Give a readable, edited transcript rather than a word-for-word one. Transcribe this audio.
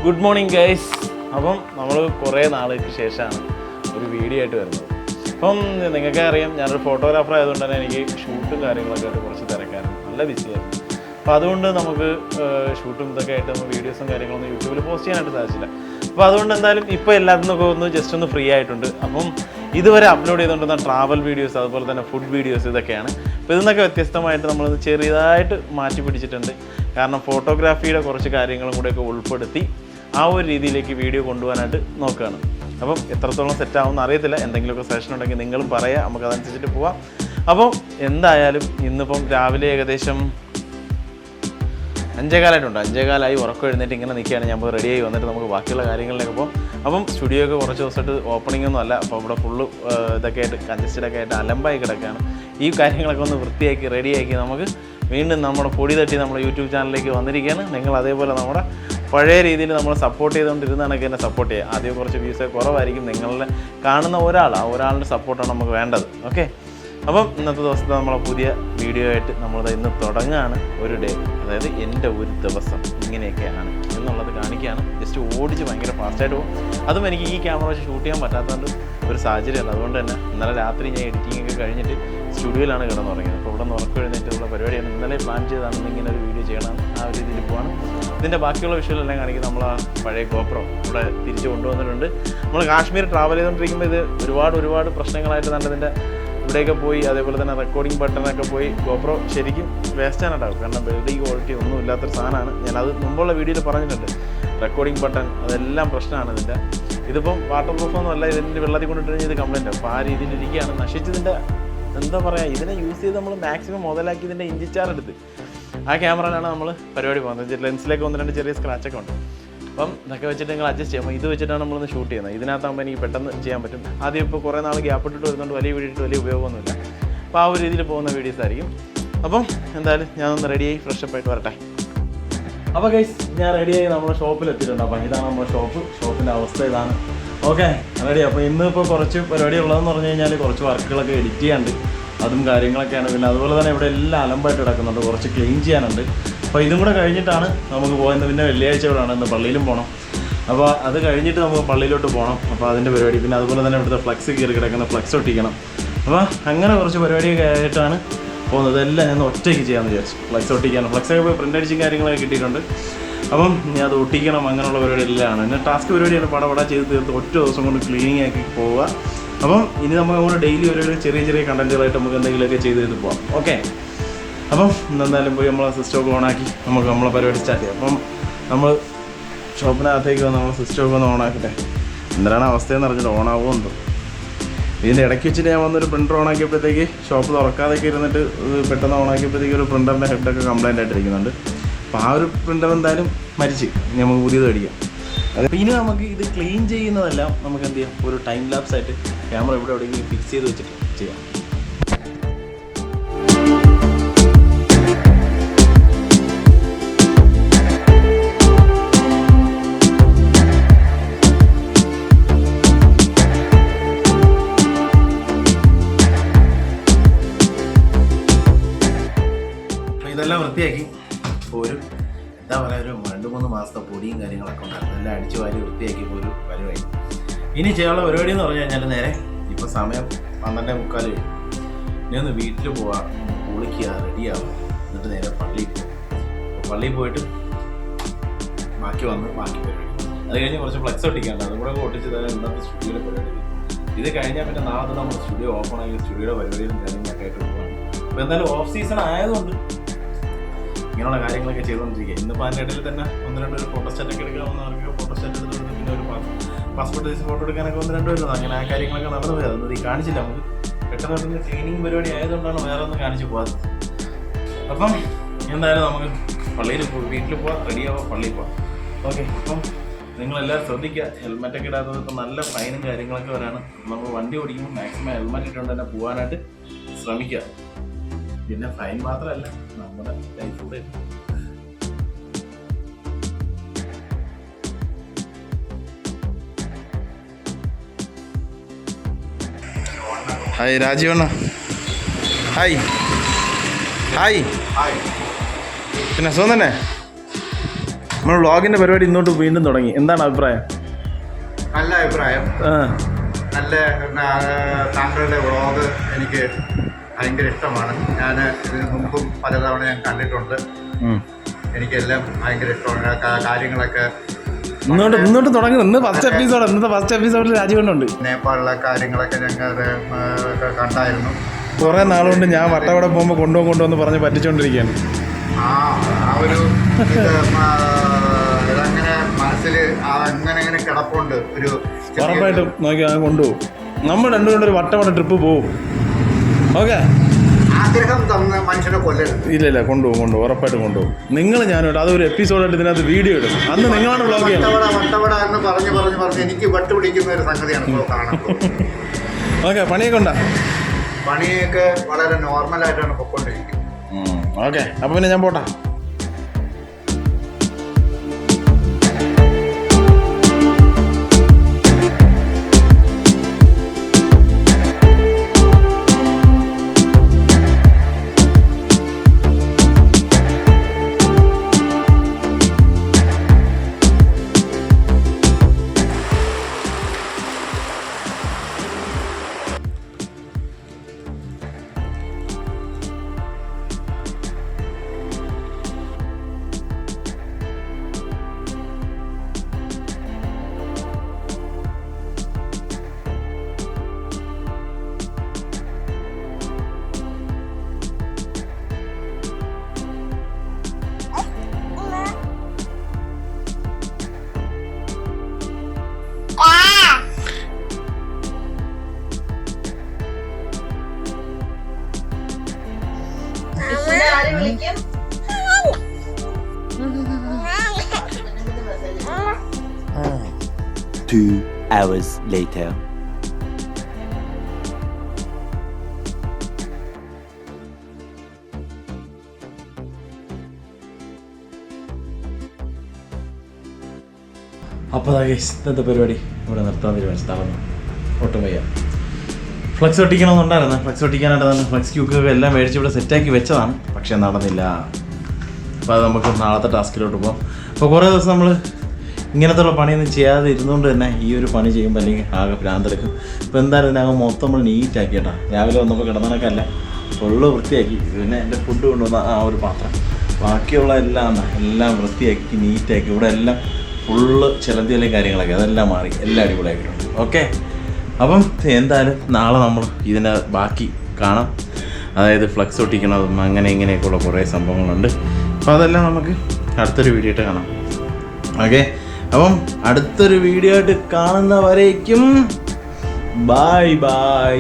Good morning guys. അപ്പം നമ്മൾ കുറേ നാളുകൾക്ക് ശേഷമാണ് ഒരു വീഡിയോ ആയിട്ട് വരുന്നത്. അപ്പം നിങ്ങൾക്ക് അറിയാം, ഞാനൊരു ഫോട്ടോഗ്രാഫർ ആയതുകൊണ്ട് തന്നെ എനിക്ക് ഷൂട്ടും കാര്യങ്ങളൊക്കെ ആയിട്ട് കുറച്ച് തിരക്കായിരുന്നു, നല്ല ബിസിയായിരുന്നു. അപ്പോൾ അതുകൊണ്ട് നമുക്ക് ഷൂട്ടും ഇതൊക്കെ ആയിട്ട് നമ്മൾ വീഡിയോസും കാര്യങ്ങളൊന്നും യൂട്യൂബിൽ പോസ്റ്റ് ചെയ്യാനായിട്ട് സാധിച്ചില്ല. അപ്പോൾ അതുകൊണ്ട് എന്തായാലും ഇപ്പോൾ എല്ലാത്തിനൊക്കെ ഒന്ന് ജസ്റ്റ് ഒന്ന് ഫ്രീ ആയിട്ടുണ്ട്. അപ്പം ഇതുവരെ അപ്ലോഡ് ചെയ്തുകൊണ്ടിരുന്ന ട്രാവൽ വീഡിയോസ്, അതുപോലെ തന്നെ ഫുഡ് വീഡിയോസ് ഇതൊക്കെയാണ്. അപ്പോൾ ഇതിന്നൊക്കെ വ്യത്യസ്തമായിട്ട് നമ്മളത് ചെറിയതായിട്ട് മാറ്റി പിടിച്ചിട്ടുണ്ട്. കാരണം ഫോട്ടോഗ്രാഫിയുടെ കുറച്ച് കാര്യങ്ങളും കൂടെയൊക്കെ ഉൾപ്പെടുത്തി ആ ഒരു രീതിയിലേക്ക് വീഡിയോ കൊണ്ടുപോകാനായിട്ട് നോക്കുകയാണ്. അപ്പം എത്രത്തോളം സെറ്റാവുമെന്ന് അറിയത്തില്ല. എന്തെങ്കിലുമൊക്കെ സെഷൻ ഉണ്ടെങ്കിൽ നിങ്ങളും പറയാം, നമുക്കതനുസരിച്ചിട്ട് പോവാം. അപ്പം എന്തായാലും ഇന്നിപ്പം രാവിലെ ഏകദേശം 5:15 5:15 ഉറക്കം എഴുന്നേറ്റ് ഇങ്ങനെ നിൽക്കുകയാണ്. ഞാൻ പോയി റെഡിയായി വന്നിട്ട് നമുക്ക് ബാക്കിയുള്ള കാര്യങ്ങളിലേക്ക് പോകും. അപ്പം സ്റ്റുഡിയോ ഒക്കെ കുറച്ച് ദിവസമായിട്ട് ഓപ്പണിംഗ് ഒന്നും അല്ല. അപ്പോൾ ഇവിടെ ഫുള്ള് ഇതൊക്കെ ആയിട്ട് കൺജസ്റ്റഡൊക്കെ ആയിട്ട് അലമ്പായി കിടക്കുകയാണ്. ഈ കാര്യങ്ങളൊക്കെ ഒന്ന് വൃത്തിയാക്കി റെഡിയാക്കി നമുക്ക് വീണ്ടും നമ്മുടെ പൊടി തട്ടി നമ്മുടെ യൂട്യൂബ് ചാനലിലേക്ക് വന്നിരിക്കുകയാണ്. നിങ്ങൾ അതേപോലെ നമ്മുടെ പഴയ രീതിയിൽ നമ്മൾ സപ്പോർട്ട് ചെയ്തുകൊണ്ടിരുന്നതൊക്കെ എന്നെ സപ്പോർട്ട് ചെയ്യുക. ആദ്യം കുറച്ച് വ്യൂസ് കുറവായിരിക്കും. നിങ്ങളുടെ കാണുന്ന ഒരാളുടെ സപ്പോർട്ടാണ് നമുക്ക് വേണ്ടത്. ഓക്കെ, അപ്പം ഇന്നത്തെ ദിവസത്തെ നമ്മളെ പുതിയ വീഡിയോ ആയിട്ട് നമ്മളിത് ഇന്ന് തുടങ്ങുകയാണ്. ഒരു ഡേ, അതായത് എൻ്റെ ഒരു ദിവസം ഇങ്ങനെയൊക്കെയാണ് എന്നുള്ളത് കാണിക്കുകയാണ്. ജസ്റ്റ് ഓടിച്ച് ഭയങ്കര ഫാസ്റ്റായിട്ട് പോകും. അതും എനിക്ക് ഈ ക്യാമറ വെച്ച് ഷൂട്ട് ചെയ്യാൻ പറ്റാത്തതുകൊണ്ട് ഒരു സാഹചര്യമാണ്. അതുകൊണ്ട് തന്നെ ഇന്നലെ രാത്രി ഞാൻ എഡിറ്റിംഗ് ഒക്കെ കഴിഞ്ഞിട്ട് സ്റ്റുഡിയോയിലാണ് കിടന്നുറങ്ങിയത്. അപ്പോൾ ഇവിടെ നിന്ന് ഉറക്കം എഴുന്നേറ്റുള്ള പരിപാടിയാണ്. ഇന്നലെ പ്ലാൻ ചെയ്താണ് ഇങ്ങനെ ഒരു വീഡിയോ ചെയ്യണം, ആ ഒരു രീതിയിൽ പോവാണ്. ഇതിൻ്റെ ബാക്കിയുള്ള വിഷ്വലെല്ലാം കാണിക്കും. നമ്മൾ ആ പഴയ ഗോപ്രോ ഇവിടെ തിരിച്ച് കൊണ്ടുവന്നിട്ടുണ്ട്. നമ്മൾ കാശ്മീർ ട്രാവൽ ചെയ്തുകൊണ്ടിരിക്കുമ്പോൾ ഇത് ഒരുപാട് പ്രശ്നങ്ങളായിട്ട് നല്ലതിൻ്റെ ഇവിടെയൊക്കെ പോയി, അതേപോലെ തന്നെ റെക്കോർഡിംഗ് ബട്ടണൊക്കെ പോയി ഗോപ്രോ ശരിക്കും വേസ്റ്റാണ് ഉണ്ടാവും. കാരണം ബിൽഡിംഗ് ക്വാളിറ്റി ഒന്നും ഇല്ലാത്തൊരു സാധനമാണ്. ഞാനത് മുമ്പുള്ള വീഡിയോയിൽ പറഞ്ഞിട്ടുണ്ട്. റെക്കോർഡിംഗ് ബട്ടൺ അതെല്ലാം പ്രശ്നമാണ് ഇതിൻ്റെ. ഇതിപ്പം വാട്ടർ പ്രൂഫൊന്നും അല്ല, ഇതിൻ്റെ വെള്ളത്തിൽ കൊണ്ടിട്ട് കഴിഞ്ഞാൽ ഇത് കംപ്ലൈൻറ്റ് ആവും. അപ്പോൾ ആ രീതിയിലിരിക്കുകയാണ്. നശിച്ചതിൻ്റെ എന്താ പറയുക, ഇതിനെ യൂസ് ചെയ്ത് നമ്മൾ മാക്സിമം മുതലാക്കി ഇതിൻ്റെ ഇഞ്ചിച്ചാറെടുത്ത് ആ ക്യാമറയിലാണ് നമ്മൾ പരിപാടി പോകുന്നത്. ലെൻസിലേക്ക് 1-2 ചെറിയ സ്ക്രാച്ചൊക്കെ ഉണ്ട്. അപ്പം ഇതൊക്കെ വെച്ചിട്ട് നിങ്ങൾ അഡ്ജസ്റ്റ് ചെയ്യാം. ഇത് വെച്ചിട്ടാണ് നമ്മളൊന്ന് ഷൂട്ട് ചെയ്യുന്നത്. ഇതിനകത്താകുമ്പോൾ എനിക്ക് പെട്ടെന്ന് ചെയ്യാൻ പറ്റും. ആദ്യം ഇപ്പോൾ കുറേ നാൾ ഗ്യാപ്പ് ഇട്ടിട്ട് വരുന്നുണ്ട്, വലിയ വീഡിയോ ഇട്ട് വലിയ ഉപയോഗമൊന്നുമില്ല. അപ്പോൾ ആ ഒരു രീതിയിൽ പോകുന്ന വീഡിയോസ് ആയിരിക്കും. അപ്പം എന്തായാലും ഞാനൊന്ന് റെഡിയായി ഫ്രഷപ്പ് ആയിട്ട് വരട്ടെ. അപ്പോൾ ഗൈസ്, ഞാൻ റെഡിയായി നമ്മുടെ ഷോപ്പിൽ എത്തിയിട്ടുണ്ട്. അപ്പം ഇതാണ് നമ്മുടെ ഷോപ്പിൻ്റെ അവസ്ഥ ഇതാണ്. Okay, ready. അപ്പോൾ ഇന്നിപ്പോൾ കുറച്ച് പരിപാടി ഉള്ളതെന്ന് പറഞ്ഞു കഴിഞ്ഞാൽ കുറച്ച് വർക്കുകളൊക്കെ എഡിറ്റ് ചെയ്യാനുണ്ട്, അതും കാര്യങ്ങളൊക്കെയാണ്. പിന്നെ അതുപോലെ തന്നെ ഇവിടെ എല്ലാം അലമ്പായിട്ട് കിടക്കുന്നുണ്ട്, കുറച്ച് ക്ലീൻ ചെയ്യാനുണ്ട്. അപ്പോൾ ഇതും കൂടെ കഴിഞ്ഞിട്ടാണ് നമുക്ക് പോകുന്നത്. പിന്നെ വെള്ളിയാഴ്ച ഇവിടെയാണ്, ഇന്ന് പള്ളിയിലും പോകണം. അപ്പോൾ അത് കഴിഞ്ഞിട്ട് നമുക്ക് പള്ളിയിലോട്ട് പോകണം. അപ്പോൾ അതിൻ്റെ പരിപാടി, പിന്നെ അതുപോലെ തന്നെ ഇവിടുത്തെ ഫ്ലക്സ് കയറി കിടക്കുന്ന ഫ്ലക്സ് ഒട്ടിക്കണം. അപ്പോൾ അങ്ങനെ കുറച്ച് പരിപാടിയൊക്കെ ആയിട്ടാണ് പോകുന്നത്. എല്ലാം ഞാൻ ഒറ്റയ്ക്ക് ചെയ്യാമെന്ന് വിചാരിച്ചു. ഫ്ലക്സ് ഒട്ടിക്കാനും ഫ്ലക്സൊക്കെ പോയി പ്രിൻ്റ് അടിച്ചും കാര്യങ്ങളൊക്കെ കിട്ടിയിട്ടുണ്ട്. അപ്പം ഞാൻ അത് ഒട്ടിക്കണം, അങ്ങനെയുള്ള പരിപാടി എല്ലാമാണ്. പിന്നെ ടാസ്ക് പരിപാടിയാണ്. പടപട ചെയ്ത് തീർത്ത് ഒറ്റ ദിവസം കൊണ്ട് ക്ലീനിങ് ആക്കി പോവുക. അപ്പം ഇനി നമുക്ക് അങ്ങോട്ട് ഡെയിലി ഒരു ചെറിയ കണ്ടൻറ്റുകളായിട്ട് നമുക്ക് എന്തെങ്കിലുമൊക്കെ ചെയ്ത് പോകാം. ഓക്കെ, അപ്പം എന്തായാലും പോയി നമ്മളെ സിസ്റ്റമൊക്കെ ഓണാക്കി നമുക്ക് നമ്മളെ പരിപാടി സ്റ്റാർട്ട് ചെയ്യാം. അപ്പം നമ്മൾ ഷോപ്പിനകത്തേക്ക് വന്ന് നമ്മളെ സിസ്റ്റമൊക്കെ ഒന്ന് ഓണാക്കട്ടെ. എന്താണ് അവസ്ഥയെന്ന് പറഞ്ഞിട്ട് ഓണാവുമെന്തോ. ഇതിൻ്റെ ഇടയ്ക്ക് വെച്ചിട്ട് ഞാൻ വന്നൊരു പ്രിൻ്റർ ഓണാക്കിയപ്പോഴത്തേക്ക് ഷോപ്പ് തുറക്കാതെയൊക്കെ ഇരുന്നിട്ട് പെട്ടെന്ന് ഓണാക്കിയപ്പോഴത്തേക്ക് ഒരു പ്രിൻ്ററിൻ്റെ ഹെഡൊക്കെ കംപ്ലൈൻ്റ് ആയിട്ടിരിക്കുന്നുണ്ട്. അപ്പോൾ ആ ഒരു പ്രിൻ്റർ എന്തായാലും മരിച്ച് നമുക്ക് പുതിയത് മേടിക്കാം. അപ്പോൾ ഇനി നമുക്ക് ഇത് ക്ലീൻ ചെയ്യുന്നതെല്ലാം നമുക്ക് എന്ത് ചെയ്യാം, ഒരു ടൈം ലാപ്സ് ആയിട്ട് ക്യാമറ ഇവിടെ എവിടെയെങ്കിലും ഫിക്സ് ചെയ്ത് വെച്ചിട്ട് ചെയ്യാം. ഇതെല്ലാം വൃത്തിയാക്കി ഒരു എന്താ പറയുക, ഒരു 2-3 മാസത്തെ പൊടിയും കാര്യങ്ങളൊക്കെ ഉണ്ടായിരുന്നു. എല്ലാം അടിച്ചു വാരി വൃത്തിയാക്കി ഇപ്പോൾ ഒരു പരിപാടി. ഇനി ചെയ്യാനുള്ള പരിപാടി എന്ന് പറഞ്ഞു കഴിഞ്ഞാൽ നേരെ ഇപ്പോൾ സമയം 12:45 കഴിഞ്ഞു. ഇനി ഒന്ന് വീട്ടിൽ പോവാം, കുളിക്കുക, റെഡിയാവുക, എന്നിട്ട് നേരെ പള്ളിയിൽ പോകും. പള്ളിയിൽ പോയിട്ട് ബാക്കി പരിപാടി. അത് കഴിഞ്ഞ് കുറച്ച് ഫ്ലക്സ് ഒട്ടിക്കാണ്ട് അതും കൂടെ ഒട്ടിച്ച് തന്നെ ഇന്നത്തെ സ്റ്റുഡിയോയുടെ പരിപാടി. ഇത് കഴിഞ്ഞാൽ പിന്നെ നാളെ നമ്മൾ സ്റ്റുഡിയോ ഓപ്പൺ ആയി സ്റ്റുഡിയോയുടെ പരിപാടിയും കാര്യങ്ങളൊക്കെ ആയിട്ട് പോകാണ്. അപ്പോൾ എന്തായാലും ഓഫ് സീസൺ ആയതുകൊണ്ട് ഇങ്ങനെയുള്ള കാര്യങ്ങളൊക്കെ ചെയ്തുകൊണ്ടിരിക്കുക. ഇന്നിപ്പോൾ അതിൻ്റെ ഇടയിൽ തന്നെ 1-2 ഫോട്ടോ സ്റ്റാറ്റൊക്കെ എടുക്കാവുന്നവർക്ക് ഫോട്ടോ സ്റ്റാറ്റ് എടുത്തിട്ട് പിന്നെ ഒരു പാസ്പോർട്ട് സൈസ് ഫോട്ടോ എടുക്കാനൊക്കെ 1-2 വരുന്നത്. അങ്ങനെ ആ കാര്യങ്ങളൊക്കെ നടന്നു പോയത്. അതൊന്നും ഈ കാണിച്ചില്ല. നമുക്ക് പെട്ടെന്ന് ക്ലീനിങ് പരിപാടി ആയതുകൊണ്ടാണ് വേറെ ഒന്നും കാണിച്ച് പോകാത്തത്. അപ്പം എന്തായാലും നമുക്ക് പള്ളിയിൽ വീട്ടിൽ പോവാം, റെഡിയാവാം, പള്ളിയിൽ പോവാം. ഓക്കെ, അപ്പം നിങ്ങളെല്ലാവരും ശ്രദ്ധിക്കുക. ഹെൽമെറ്റൊക്കെ ഇടാത്തത് ഇപ്പോൾ നല്ല ഫൈനും കാര്യങ്ങളൊക്കെ വരാണ്. നമ്മൾ വണ്ടി ഓടിക്കുമ്പോൾ മാക്സിമം ഹെൽമെറ്റ് ഇട്ടുകൊണ്ട് തന്നെ പോകാനായിട്ട് ശ്രമിക്കുക. പിന്നെ ഫൈൻ മാത്രമല്ല, നമ്മുടെ ലൈഫ് കൂടെ. ഹായ് രാജീവണ്ണ. Hi hi. പിന്നെ സുഖം തന്നെ. നമ്മൾ വ്ളോഗിൻ്റെ പരിപാടി ഇന്നോട്ട് വീണ്ടും തുടങ്ങി. എന്താണ് അഭിപ്രായം? നല്ല അഭിപ്രായം. നല്ല താങ്കളുടെ വ്ളോഗ് എനിക്ക് ഭയങ്കര ഇഷ്ടമാണ്. ഞാൻ ഇതിന് മുമ്പും പലതവണ ഞാൻ കണ്ടിട്ടുണ്ട്. എനിക്കെല്ലാം ഭയങ്കര ഇഷ്ടമാണ്. കാര്യങ്ങളൊക്കെ മുന്നോട്ട് തുടങ്ങി. ഇന്നത്തെ ഫസ്റ്റ് എപ്പിസോഡിൽ രാജീവണ്ണുണ്ട്. നേപ്പാളിലെ കാര്യങ്ങളൊക്കെ ഞങ്ങൾ കണ്ടായിരുന്നു. കുറേ നാളുകൊണ്ട് ഞാൻ വട്ടവട പോകുമ്പോൾ കൊണ്ടുവന്ന് പറഞ്ഞ് പറ്റിച്ചുകൊണ്ടിരിക്കുകയാണ്. ആ ഒരു ഇതങ്ങനെ മനസ്സിൽ അങ്ങനെ കിടപ്പുണ്ട്. ഒരു ഉറപ്പായിട്ടും നോക്കി കൊണ്ടുപോകും. നമ്മൾ രണ്ടുകൊണ്ടൊരു വട്ടവട ട്രിപ്പ് പോവും. ഓക്കെ, ആഗ്രഹം തന്ന മനുഷ്യനെ കൊല്ലരുത്. ഇല്ല കൊണ്ടുപോകും ഉറപ്പായിട്ടും കൊണ്ടുപോകും. നിങ്ങൾ ഞാനോട്ട് അതൊരു എപ്പിസോഡായിട്ട് ഇതിനകത്ത് വീഡിയോ ഇടും. അന്ന് നിങ്ങളാണ് വ്ളോഗ് ചെയ്യുന്നത്. വട്ടവട എന്ന് പറഞ്ഞ് എനിക്ക് വട്ടുപിടിക്കുന്ന ഒരു സംഗതിയാണ് ഇപ്പോൾ കാണുന്നത്. ഓക്കെ, പണിയൊക്കെ ഉണ്ടാ? പണിയൊക്കെ വളരെ നോർമലായിട്ടാണ് പൊയ്ക്കൊണ്ടിരിക്കുന്നത്. ഓക്കെ, അപ്പോൾ പിന്നെ ഞാൻ പോട്ടാ. വിളിക്കും. 2 hours later. അപ്പോൾ ഇന്നത്തെ പരിപാടി ഇവിടെ നിർത്താൻ തീരുമാനിച്ചു. തളർന്നു, ഒട്ടും വയ്യ. ഫ്ലക്സ് ഒട്ടിക്കണമെന്നുണ്ടായിരുന്നു. ഫ്ലക്സ് ഒട്ടിക്കാനായിട്ട് ഫ്ലക്സ് ക്യൂക്കൊക്കെ എല്ലാം മേടിച്ച് ഇവിടെ സെറ്റാക്കി വെച്ചതാണ്. പക്ഷേ നടന്നില്ല. അപ്പോൾ അത് നമുക്ക് നാളത്തെ ടാസ്കിലോട്ട് പോകാം. അപ്പോൾ കുറേ ദിവസം നമ്മൾ ഇങ്ങനത്തുള്ള പണിയൊന്നും ചെയ്യാതെ ഇരുന്നുകൊണ്ട് തന്നെ ഈ ഒരു പണി ചെയ്യുമ്പോൾ അല്ലെങ്കിൽ ആകെ ഭ്രാന്തെടുക്കും. ഇപ്പോൾ എന്തായാലും ഇതിനകം മൊത്തം നമ്മൾ നീറ്റാക്കി കേട്ടോ. രാവിലെ വന്നപ്പോൾ കിടന്നതൊക്കെ അല്ല, ഫുള്ള് വൃത്തിയാക്കി. പിന്നെ എൻ്റെ ഫുഡ് കൊണ്ടുവന്ന ആ ഒരു പാത്രം, ബാക്കിയുള്ള എല്ലാം വൃത്തിയാക്കി നീറ്റാക്കി. ഇവിടെ എല്ലാം ഫുള്ള് ചിലന്തിയിലെ കാര്യങ്ങളൊക്കെ അതെല്ലാം മാറി, എല്ലാം അടിപൊളിയാക്കിയിട്ടുണ്ട്. ഓക്കെ, അപ്പം എന്തായാലും നാളെ നമ്മൾ ഇതിൻ്റെ ബാക്കി കാണാം. അതായത് ഫ്ലക്സ് ഒട്ടിക്കണതും അങ്ങനെ ഇങ്ങനെയൊക്കെയുള്ള കുറേ സംഭവങ്ങളുണ്ട്. അപ്പോൾ അതെല്ലാം നമുക്ക് അടുത്തൊരു വീഡിയോ ആയിട്ട് കാണാം. ഓക്കെ, അപ്പം അടുത്തൊരു വീഡിയോ ആയിട്ട് കാണുന്നവരേക്കും ബൈ.